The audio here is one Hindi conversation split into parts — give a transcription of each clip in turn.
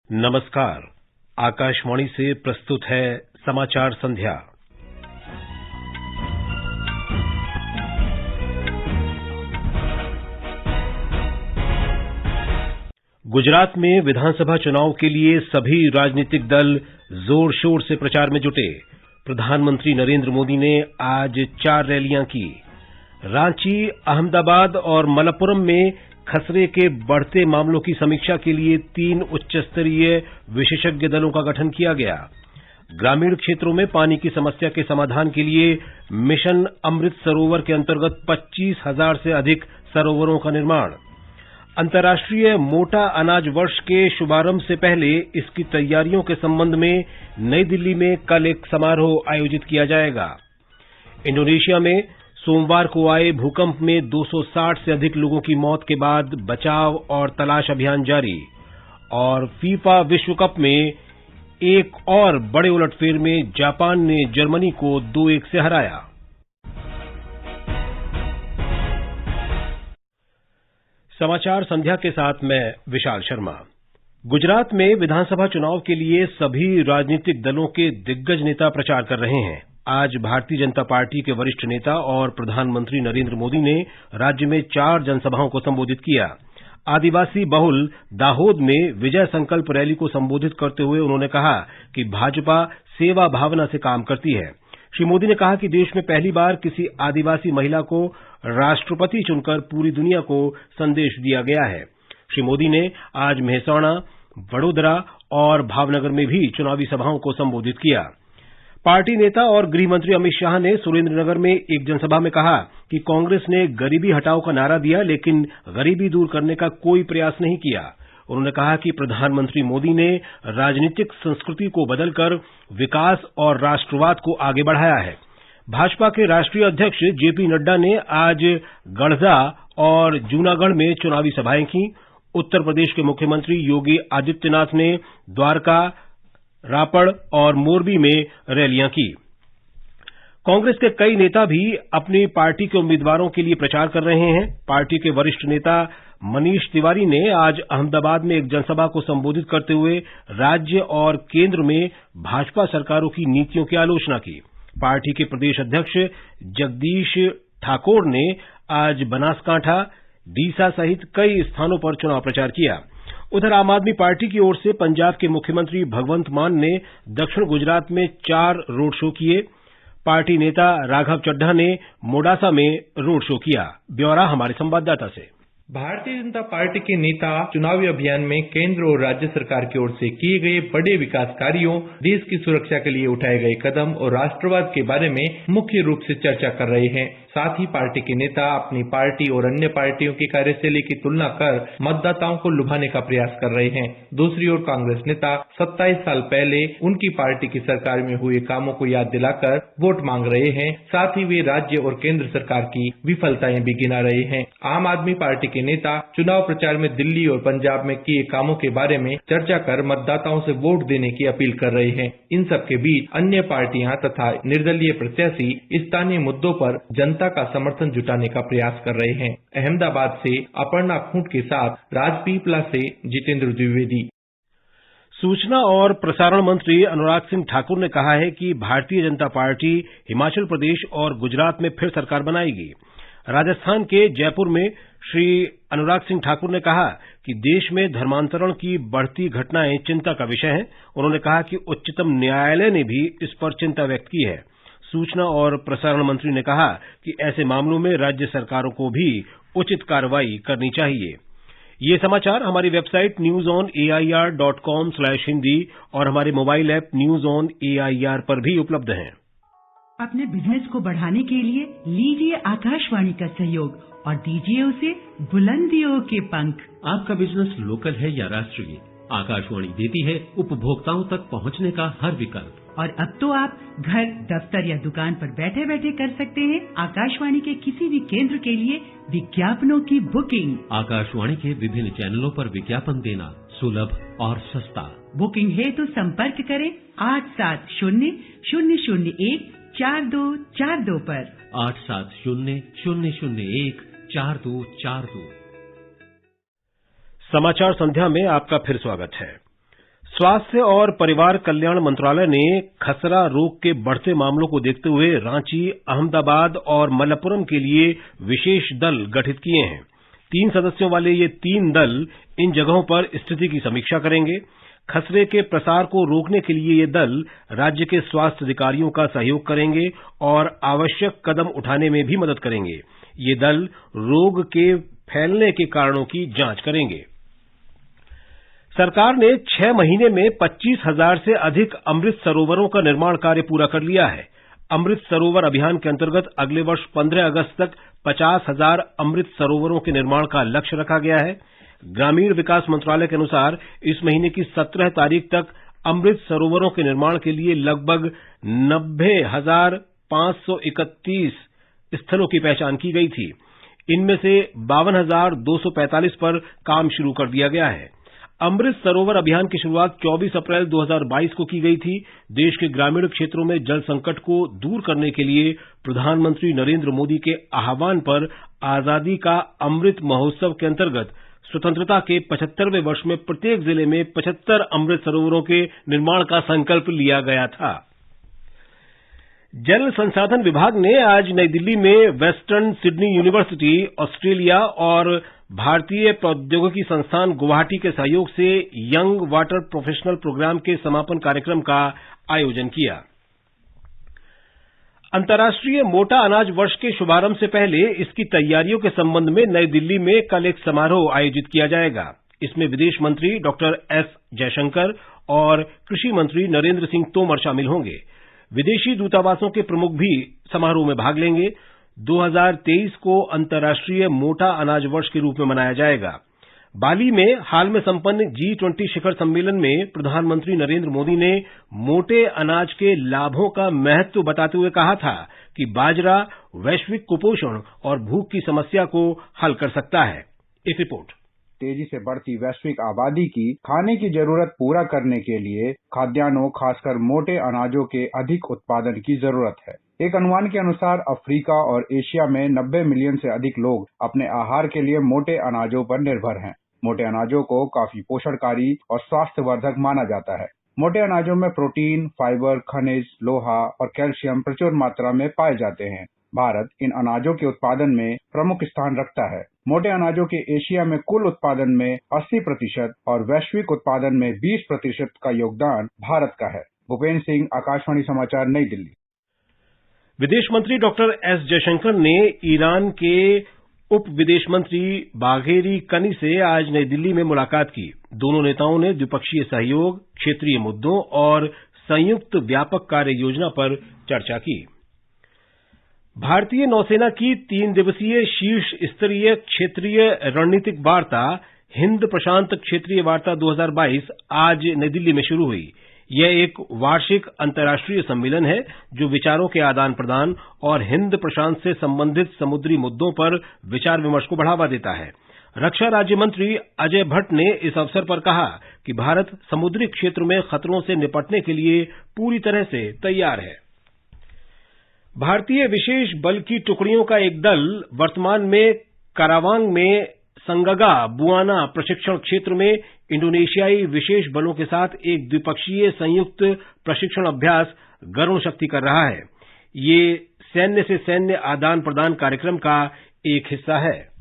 नमस्कार। आकाशवाणी से प्रस्तुत है समाचार संध्या। गुजरात में विधानसभा चुनाव के लिए सभी राजनीतिक दल जोर शोर से प्रचार में जुटे। प्रधानमंत्री नरेंद्र मोदी ने आज 4 रैलियां की। रांची, अहमदाबाद और मलप्पुरम में खसरे के बढ़ते मामलों की समीक्षा के लिए 3 उच्च स्तरीय विशेषज्ञ दलों का गठन किया गया। ग्रामीण क्षेत्रों में पानी की समस्या के समाधान के लिए मिशन अमृत सरोवर के अंतर्गत 25,000 से अधिक सरोवरों का निर्माण। अंतर्राष्ट्रीय मोटा अनाज वर्ष के शुभारंभ से पहले इसकी तैयारियों के संबंध में नई दिल्ली में कल एक समारोह आयोजित किया जाएगा। इंडोनेशिया में सोमवार को आए भूकंप में 260 से अधिक लोगों की मौत के बाद बचाव और तलाश अभियान जारी। और फीफा विश्व कप में एक और बड़े उलटफेर में जापान ने जर्मनी को 2-1 से हराया। समाचार संध्या के साथ मैं विशाल शर्मा। गुजरात में विधानसभा चुनाव के लिए सभी राजनीतिक दलों के दिग्गज नेता प्रचार कर रहे हैं। आज भारतीय जनता पार्टी के वरिष्ठ नेता और प्रधानमंत्री नरेंद्र मोदी ने राज्य में 4 जनसभाओं को संबोधित किया। आदिवासी बहुल दाहोद में विजय संकल्प रैली को संबोधित करते हुए उन्होंने कहा कि भाजपा सेवा भावना से काम करती है। श्री मोदी ने कहा कि देश में पहली बार किसी आदिवासी महिला को राष्ट्रपति चुनकर पूरी दुनिया को संदेश दिया गया है। श्री मोदी ने आज मेहसाणा, वडोदरा और भावनगर में भी चुनावी सभाओं को संबोधित किया। पार्टी नेता और गृह मंत्री अमित शाह ने सुरेंद्रनगर में एक जनसभा में कहा कि कांग्रेस ने गरीबी हटाओ का नारा दिया, लेकिन गरीबी दूर करने का कोई प्रयास नहीं किया। उन्होंने कहा कि प्रधानमंत्री मोदी ने राजनीतिक संस्कृति को बदलकर विकास और राष्ट्रवाद को आगे बढ़ाया है। भाजपा के राष्ट्रीय अध्यक्ष जेपी नड्डा ने आज गढ़जा और जूनागढ़ में चुनावी सभाएं की। उत्तर प्रदेश के मुख्यमंत्री योगी आदित्यनाथ ने द्वारका, रापड़ और मोरबी में रैलियां की। कांग्रेस के कई नेता भी अपनी पार्टी के उम्मीदवारों के लिए प्रचार कर रहे हैं। पार्टी के वरिष्ठ नेता मनीष तिवारी ने आज अहमदाबाद में एक जनसभा को संबोधित करते हुए राज्य और केंद्र में भाजपा सरकारों की नीतियों की आलोचना की। पार्टी के प्रदेश अध्यक्ष जगदीश ठाकोर ने आज बनासकांठा, डीसा सहित कई स्थानों पर चुनाव प्रचार किया। उधर आम आदमी पार्टी की ओर से पंजाब के मुख्यमंत्री भगवंत मान ने दक्षिण गुजरात में 4 रोड शो किए। पार्टी नेता राघव चड्ढा ने मोडासा में रोड शो किया। ब्यौरा हमारे संवाददाता से। भारतीय जनता पार्टी के नेता चुनावी अभियान में केंद्र और राज्य सरकार की ओर से किए गए बड़े विकास कार्यों, देश की सुरक्षा के लिए उठाए गए कदम और राष्ट्रवाद के बारे में मुख्य रूप से चर्चा कर रहे हैं। साथ ही पार्टी के नेता अपनी पार्टी और अन्य पार्टियों की कार्यशैली की तुलना कर मतदाताओं को लुभाने का प्रयास कर रहे हैं। दूसरी ओर कांग्रेस नेता 27 साल पहले उनकी पार्टी की सरकार में हुए कामों को याद दिलाकर वोट मांग रहे हैं। साथ ही वे राज्य और केंद्र सरकार की विफलताएं भी गिना रहे हैं। आम आदमी पार्टी के नेता चुनाव प्रचार में दिल्ली और पंजाब में किए कामों के बारे में चर्चा कर मतदाताओं से वोट देने की अपील कर रहे हैं। इन सब के बीच अन्य पार्टियां तथा निर्दलीय प्रत्याशी स्थानीय मुद्दों पर जनता का समर्थन जुटाने का प्रयास कर रहे हैं। अहमदाबाद से अपर्णा खूंट के साथ राजपीपला से जितेंद्र द्विवेदी। सूचना और प्रसारण मंत्री अनुराग सिंह ठाकुर ने कहा है कि भारतीय जनता पार्टी हिमाचल प्रदेश और गुजरात में फिर सरकार बनाएगी। राजस्थान के जयपुर में श्री अनुराग सिंह ठाकुर ने कहा कि देश में धर्मांतरण की बढ़ती घटनाएं चिंता का विषय हैं। उन्होंने कहा कि उच्चतम न्यायालय ने भी इस पर चिंता व्यक्त की है। सूचना और प्रसारण मंत्री ने कहा कि ऐसे मामलों में राज्य सरकारों को भी उचित कार्रवाई करनी चाहिए। ये समाचार हमारी वेबसाइट newsonair.com/hindi और हमारे mobile app news on AIR पर भी उपलब्ध हैं। अपने बिजनेस को बढ़ाने के लिए लीजिए आकाशवाणी का सहयोग और दीजिए उसे बुलंदियों के पंख। आपका बिजनेस लोकल है या राष्ट्रीय, आकाशवाणी देती है उपभोक्ताओं तक पहुंचने का हर विकल्प। और अब तो आप घर, दफ्तर या दुकान पर बैठे बैठे कर सकते हैं आकाशवाणी के किसी भी केंद्र के लिए विज्ञापनों की बुकिंग। आकाशवाणी के विभिन्न चैनलों पर विज्ञापन देना सुलभ और सस्ता। बुकिंग है तो संपर्क करें 8700014242 पर। 8700014242। समाचार संध्या में आपका फिर स्वागत है। स्वास्थ्य और परिवार कल्याण मंत्रालय ने खसरा रोग के बढ़ते मामलों को देखते हुए रांची, अहमदाबाद और मलप्पुरम के लिए विशेष दल गठित किए हैं। 3 सदस्यों वाले ये 3 दल इन जगहों पर स्थिति की समीक्षा करेंगे। खसरे के प्रसार को रोकने के लिए ये दल राज्य के स्वास्थ्य अधिकारियों का सहयोग करेंगे और आवश्यक कदम उठाने में भी मदद करेंगे। ये दल रोग के फैलने के कारणों की जांच करेंगे। सरकार ने 6 महीने में 25,000 से अधिक अमृत सरोवरों का निर्माण कार्य पूरा कर लिया है। अमृत सरोवर अभियान के अंतर्गत अगले वर्ष 15 अगस्त तक 50,000 अमृत सरोवरों के निर्माण का लक्ष्य रखा गया है। ग्रामीण विकास मंत्रालय के अनुसार इस महीने की 17 तारीख तक अमृत सरोवरों के निर्माण के लिए लगभग 90,531 स्थलों की पहचान की गई थी। इनमें से 52,245 पर काम शुरू कर दिया गया है। अमृत सरोवर अभियान की शुरुआत 24 अप्रैल 2022 को की गई थी। देश के ग्रामीण क्षेत्रों में जल संकट को दूर करने के लिए प्रधानमंत्री नरेंद्र मोदी के आह्वान पर आजादी का अमृत महोत्सव के अंतर्गत स्वतंत्रता के 75वें वर्ष में प्रत्येक जिले में 75 अमृत सरोवरों के निर्माण का संकल्प लिया गया था। जल संसाधन विभाग ने आज नई दिल्ली में वेस्टर्न सिडनी यूनिवर्सिटी, ऑस्ट्रेलिया और भारतीय प्रौद्योगिकी संस्थान गुवाहाटी के सहयोग से यंग वाटर प्रोफेशनल प्रोग्राम के समापन कार्यक्रम का आयोजन किया। अंतर्राष्ट्रीय मोटा अनाज वर्ष के शुभारंभ से पहले इसकी तैयारियों के संबंध में नई दिल्ली में कल एक समारोह आयोजित किया जाएगा। इसमें विदेश मंत्री डॉक्टर एस जयशंकर और कृषि मंत्री नरेंद्र सिंह तोमर शामिल होंगे। विदेशी दूतावासों के प्रमुख भी समारोह में भाग लेंगे। 2023 को अंतर्राष्ट्रीय मोटा अनाज वर्ष के रूप में मनाया जाएगा। बाली में हाल में संपन्न G20 शिखर सम्मेलन में प्रधानमंत्री नरेंद्र मोदी ने मोटे अनाज के लाभों का महत्व बताते हुए कहा था कि बाजरा वैश्विक कुपोषण और भूख की समस्या को हल कर सकता है। एक रिपोर्ट। तेजी से बढ़ती वैश्विक आबादी की खाने की जरूरत पूरा करने के लिए खाद्यान्नों, खासकर मोटे अनाजों के अधिक उत्पादन की जरूरत है। एक अनुमान के अनुसार अफ्रीका और एशिया में 90 मिलियन से अधिक लोग अपने आहार के लिए मोटे अनाजों पर निर्भर हैं। मोटे अनाजों को काफी पोषणकारी और स्वास्थ्यवर्धक माना जाता है। मोटे अनाजों में प्रोटीन, फाइबर, खनिज, लोहा और कैल्शियम प्रचुर मात्रा में पाए जाते हैं। भारत इन अनाजों के उत्पादन में प्रमुख स्थान रखता है। मोटे अनाजों के एशिया में कुल उत्पादन में 80% और वैश्विक उत्पादन में 20% का योगदान भारत का है। भूपेन्द्र सिंह, आकाशवाणी समाचार, नई दिल्ली। विदेश मंत्री डॉक्टर एस जयशंकर ने ईरान के उप विदेश मंत्री बाघेरी कनी से आज नई दिल्ली में मुलाकात की। दोनों नेताओं ने द्विपक्षीय सहयोग, क्षेत्रीय मुद्दों और संयुक्त व्यापक कार्य योजना पर चर्चा की। भारतीय नौसेना की 3 दिवसीय शीर्ष स्तरीय क्षेत्रीय रणनीतिक वार्ता हिंद प्रशांत क्षेत्रीय वार्ता 2022 आज नई दिल्ली में शुरू हुई। यह एक वार्षिक अंतर्राष्ट्रीय सम्मेलन है जो विचारों के आदान प्रदान और हिंद प्रशांत से संबंधित समुद्री मुद्दों पर विचार विमर्श को बढ़ावा देता है। रक्षा राज्य मंत्री अजय भट्ट ने इस अवसर पर कहा कि भारत समुद्री क्षेत्र में खतरों से निपटने के लिए पूरी तरह से तैयार है। भारतीय विशेष बल की टुकड़ियों का एक दल वर्तमान में कारावांग में संगगा बुआना प्रशिक्षण क्षेत्र में इंडोनेशियाई विशेष बलों के साथ एक द्विपक्षीय संयुक्त प्रशिक्षण अभ्यास गरुण शक्ति कर रहा है। ये सैन्य से सैन्य आदान प्रदान कार्यक्रम का एक हिस्सा है।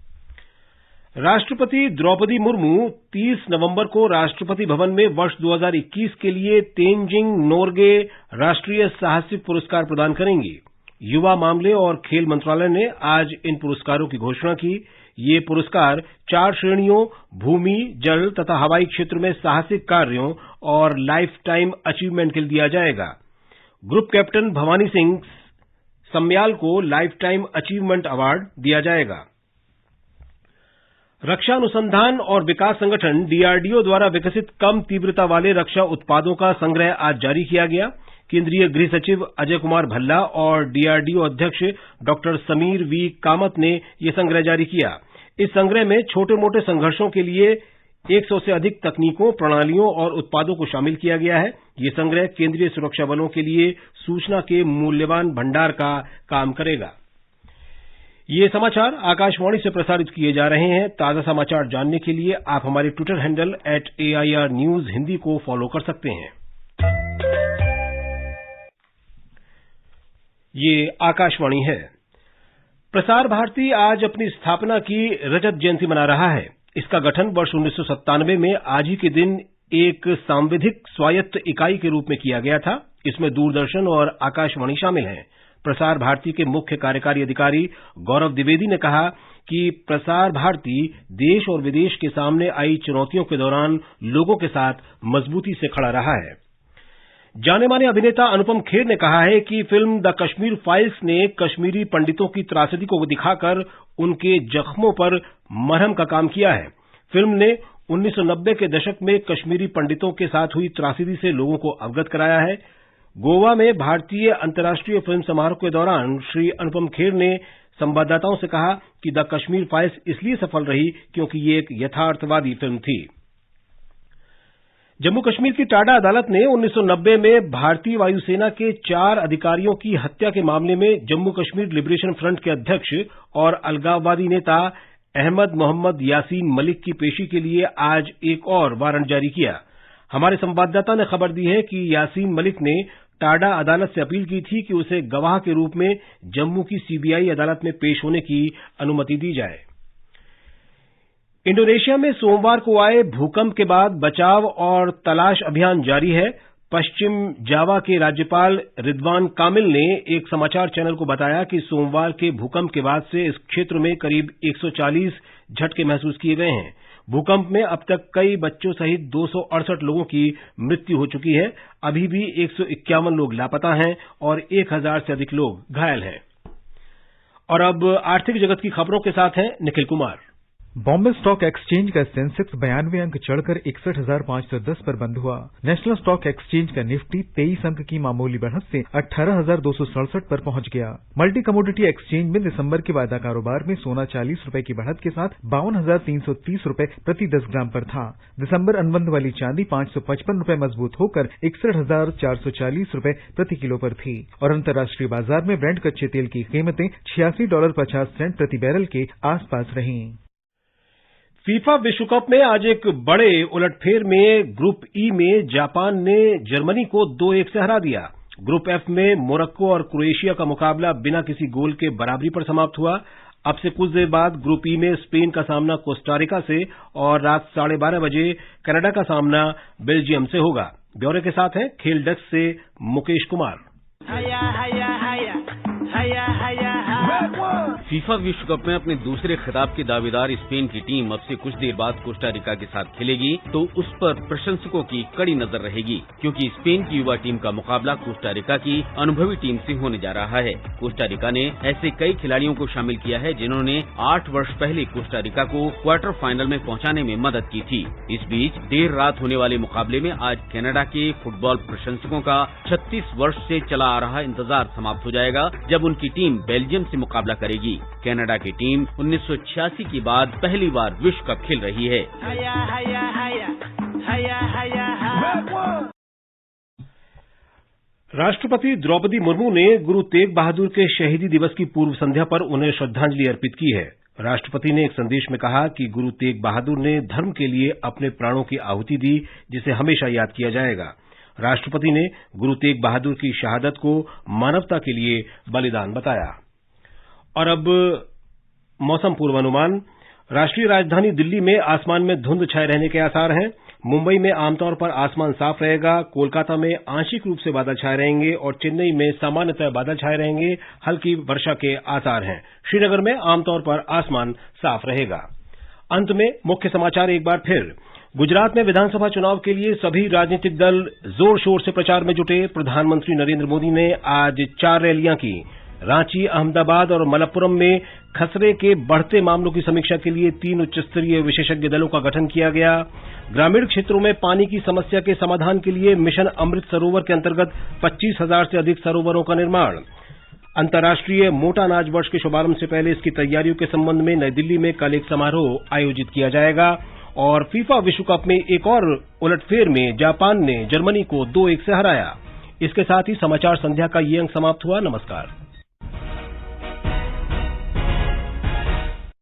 राष्ट्रपति द्रौपदी मुर्मू 30 नवंबर को राष्ट्रपति भवन में वर्ष 2021 के लिए तेनजिंग नोर्गे राष्ट्रीय साहसिक पुरस्कार प्रदान करेंगी। युवा मामले और खेल मंत्रालय ने आज इन पुरस्कारों की घोषणा की। ये पुरस्कार 4 श्रेणियों भूमि, जल तथा हवाई क्षेत्र में साहसिक कार्यों और लाइफ टाइम अचीवमेंट के लिए दिया जाएगा। ग्रुप कैप्टन भवानी सिंह सम्याल को लाइफ टाइम अचीवमेंट अवार्ड दिया जाएगा। रक्षा अनुसंधान और विकास संगठन डीआरडीओ द्वारा विकसित कम तीव्रता वाले रक्षा उत्पादों का संग्रह आज जारी किया गया। केंद्रीय गृह सचिव अजय कुमार भल्ला और डीआरडीओ अध्यक्ष डॉक्टर समीर वी कामत ने यह संग्रह जारी किया। इस संग्रह में छोटे मोटे संघर्षों के लिए 100 से अधिक तकनीकों, प्रणालियों और उत्पादों को शामिल किया गया है। यह संग्रह केंद्रीय सुरक्षा बलों के लिए सूचना के मूल्यवान भंडार का काम करेगा। ये समाचार आकाशवाणी से प्रसारित किए जा रहे हैं। ताजा समाचार जानने के लिए आप हमारे Twitter handle @AIR News Hindi को फॉलो कर सकते हैं। ये आकाशवाणी है। प्रसार भारती आज अपनी स्थापना की रजत जयंती मना रहा है। इसका गठन वर्ष 1997 में आज ही के दिन एक सांविधिक स्वायत्त इकाई के रूप में किया गया था। इसमें दूरदर्शन और आकाशवाणी शामिल हैं। प्रसार भारती के मुख्य कार्यकारी अधिकारी गौरव द्विवेदी ने कहा कि प्रसार भारती देश और विदेश के सामने आई चुनौतियों के दौरान लोगों के साथ मजबूती से खड़ा रहा है। जाने माने अभिनेता अनुपम खेर ने कहा है कि फिल्म द कश्मीर फाइल्स ने कश्मीरी पंडितों की त्रासदी को दिखाकर उनके जख्मों पर मरहम का काम किया है। फिल्म ने 1990 के दशक में कश्मीरी पंडितों के साथ हुई त्रासदी से लोगों को अवगत कराया है। गोवा में भारतीय अंतर्राष्ट्रीय फिल्म समारोह के दौरान श्री अनुपम खेर ने संवाददाताओं से कहा कि द कश्मीर फाइल्स इसलिए सफल रही क्योंकि ये एक यथार्थवादी फिल्म थी। जम्मू कश्मीर की टाडा अदालत ने 1990 में भारतीय वायुसेना के 4 अधिकारियों की हत्या के मामले में जम्मू कश्मीर लिबरेशन फ्रंट के अध्यक्ष और अलगाववादी नेता अहमद मोहम्मद यासीन मलिक की पेशी के लिए आज एक और वारंट जारी किया। हमारे संवाददाता ने खबर दी है कि यासीन मलिक ने टाडा अदालत से अपील की थी कि उसे गवाह के रूप में जम्मू की सीबीआई अदालत में पेश होने की अनुमति दी जाए। इंडोनेशिया में सोमवार को आए भूकंप के बाद बचाव और तलाश अभियान जारी है। पश्चिम जावा के राज्यपाल रिदवान कामिल ने एक समाचार चैनल को बताया कि सोमवार के भूकंप के बाद से इस क्षेत्र में करीब 140 झटके महसूस किए गए हैं। भूकंप में अब तक कई बच्चों सहित 268 लोगों की मृत्यु हो चुकी है। अभी भी 151 लोग लापता हैं और 1000 से अधिक लोग घायल हैं। और अब आर्थिक जगत की खबरों के साथ हैं निखिल कुमार। बॉम्बे स्टॉक एक्सचेंज का सेंसेक्स 92 अंक चढ़कर 61,510 पर बंद हुआ। नेशनल स्टॉक एक्सचेंज का निफ्टी 23 अंक की मामूली बढ़त से 18,267 पर पहुंच गया। मल्टी कमोडिटी एक्सचेंज में दिसंबर के वायदा कारोबार में सोना 40 रुपए की बढ़त के साथ 52,330 रुपए प्रति 10 ग्राम पर था। दिसंबर अनुबंध वाली चांदी 555 रुपए मजबूत होकर 61,440 रुपए प्रति किलो पर थी। और अंतर्राष्ट्रीय बाजार में ब्रेंट कच्चे तेल की कीमतें $86.50 प्रति बैरल के आसपास रहीं। फीफा विश्व कप में आज एक बड़े उलटफेर में ग्रुप ई में जापान ने जर्मनी को 2-1 से हरा दिया। ग्रुप एफ में मोरक्को और क्रोएशिया का मुकाबला बिना किसी गोल के बराबरी पर समाप्त हुआ। अब से कुछ देर बाद ग्रुप ई में स्पेन का सामना कोस्टारिका से और रात 12:30 बजे कनाडा का सामना बेल्जियम से होगा। ब्यौरे के साथ हैं खेल डेस्क से मुकेश कुमार। फीफा विश्व कप में अपने दूसरे खिताब के दावेदार स्पेन की टीम अब से कुछ देर बाद कोस्टारिका के साथ खेलेगी तो उस पर प्रशंसकों की कड़ी नजर रहेगी, क्योंकि स्पेन की युवा टीम का मुकाबला कोस्टारिका की अनुभवी टीम से होने जा रहा है। कोस्टारिका ने ऐसे कई खिलाड़ियों को शामिल किया है जिन्होंने 8 वर्ष पहले कोस्टारिका को क्वार्टर फाइनल में पहुंचाने में मदद की थी। इस बीच देर रात होने वाले मुकाबले में आज कनाडा के फुटबॉल प्रशंसकों का 36 वर्ष से चला आ रहा इंतजार समाप्त हो जाएगा, जब उनकी टीम बेल्जियम से मुकाबला करेगी। कनाडा की टीम 1986 के बाद पहली बार विश्व कप खेल रही है। राष्ट्रपति द्रौपदी मुर्मू ने गुरु तेग बहादुर के शहीदी दिवस की पूर्व संध्या पर उन्हें श्रद्धांजलि अर्पित की है। राष्ट्रपति ने एक संदेश में कहा कि गुरु तेग बहादुर ने धर्म के लिए अपने प्राणों की आहुति दी, जिसे हमेशा याद किया जाएगा। राष्ट्रपति ने गुरु तेग बहादुर की शहादत को मानवता के लिए बलिदान बताया। और अब मौसम पूर्वानुमान। राष्ट्रीय राजधानी दिल्ली में आसमान में धुंध छाए रहने के आसार हैं। मुंबई में आमतौर पर आसमान साफ रहेगा। कोलकाता में आंशिक रूप से बादल छाए रहेंगे और चेन्नई में सामान्यतः बादल छाए रहेंगे। हल्की वर्षा के आसार हैं। श्रीनगर में आमतौर पर आसमान साफ रहेगा। अंत में मुख्य समाचार एक बार फिर। गुजरात में विधानसभा चुनाव के लिए सभी राजनीतिक दल जोर शोर से प्रचार में जुटे। प्रधानमंत्री नरेंद्र मोदी ने आज 4 रैलियां की। रांची, अहमदाबाद और मलप्पुरम में खसरे के बढ़ते मामलों की समीक्षा के लिए 3 उच्च स्तरीय विशेषज्ञ दलों का गठन किया गया। ग्रामीण क्षेत्रों में पानी की समस्या के समाधान के लिए मिशन अमृत सरोवर के अंतर्गत 25,000 से अधिक सरोवरों का निर्माण। अंतर्राष्ट्रीय मोटा अनाज वर्ष के शुभारंभ से पहले इसकी तैयारियों के संबंध में नई दिल्ली में कल एक समारोह आयोजित किया जाएगा। और फीफा विश्व कप में एक और उलटफेर में जापान ने जर्मनी को 2-1 से हराया। इसके साथ ही समाचार संध्या का ये अंक समाप्त हुआ। नमस्कार।